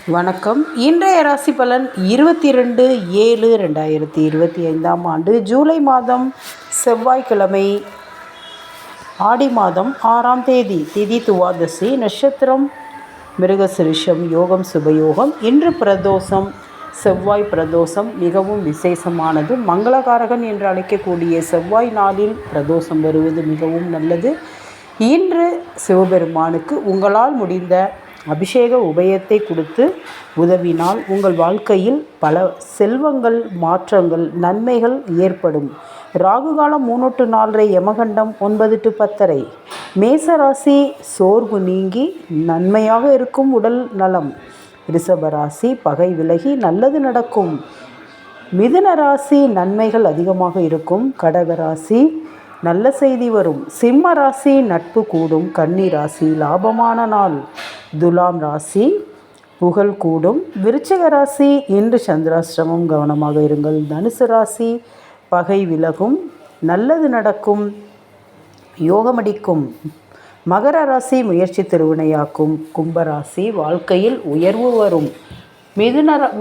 வணக்கம். இன்றைய ராசி பலன் 22/7/2025 ஜூலை மாதம் செவ்வாய்க்கிழமை, ஆடி மாதம் 6ஆம் தேதி. திதி துவாதசி, நட்சத்திரம் மிருகசிரிஷம், யோகம் சுபயோகம். இன்று பிரதோஷம், செவ்வாய் பிரதோஷம் மிகவும் விசேஷமானது. மங்களகாரகன் என்று அழைக்கக்கூடிய செவ்வாய் நாளில் பிரதோஷம் வருவது மிகவும் நல்லது. இன்று சிவபெருமானுக்கு உங்களால் முடிந்த அபிஷேக உபயத்தை கொடுத்து உதவினால் உங்கள் வாழ்க்கையில் பல செல்வங்கள், மாற்றங்கள், நன்மைகள் ஏற்படும். ராகுகாலம் 3 to 4, யமகண்டம் 9 to 10. மேசராசி சோர்வு நீங்கி நன்மையாக இருக்கும் உடல் நலம். ரிஷபராசி பகை விலகி நல்லது நடக்கும். மிதுன ராசி நன்மைகள் அதிகமாக இருக்கும். கடகராசி நல்ல செய்தி வரும். சிம்ம ராசி நட்பு கூடும். கன்னி ராசி லாபமான நாள். துலாம் ராசி புகழ் கூடும். விருச்சிக ராசி இன்று சந்திராஷ்டமம், கவனமாக இருங்கள். தனுசு ராசி பகை விலகும், நல்லது நடக்கும், யோகமடிக்கும். மகர ராசி முயற்சி திருவினையாக்கும். கும்பராசி வாழ்க்கையில் உயர்வு வரும்.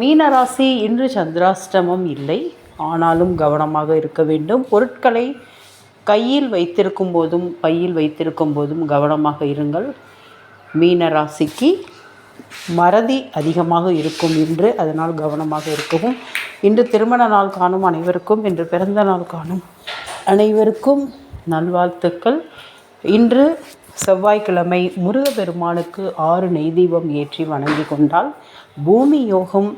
மீன ராசி இன்று சந்திராஷ்டமம் இல்லை, ஆனாலும் கவனமாக இருக்க வேண்டும். பொருட்களை கையில் வைத்திருக்கும் போதும் பையில் வைத்திருக்கும் போதும் கவனமாக இருங்கள். மீன ராசிக்கு மறதி அதிகமாக இருக்கும் இன்று, அதனால் கவனமாக இருக்கவும். இன்று திருமண நாள் காணும் அனைவருக்கும், இன்று பிறந்த நாள் காணும் அனைவருக்கும் நல்வாழ்த்துக்கள். இன்று செவ்வாய்க்கிழமை முருகப்பெருமானுக்கு 6 நெய் தீபம் ஏற்றி வணங்கி கொண்டால் பூமி யோகம்,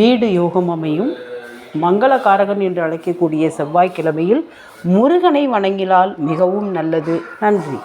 வீடு யோகம் அமையும். மங்களகாரகன் என்று அழைக்கக்கூடிய செவ்வாய்க்கிழமையில் முருகனை வணங்கினால் மிகவும் நல்லது. நன்றி.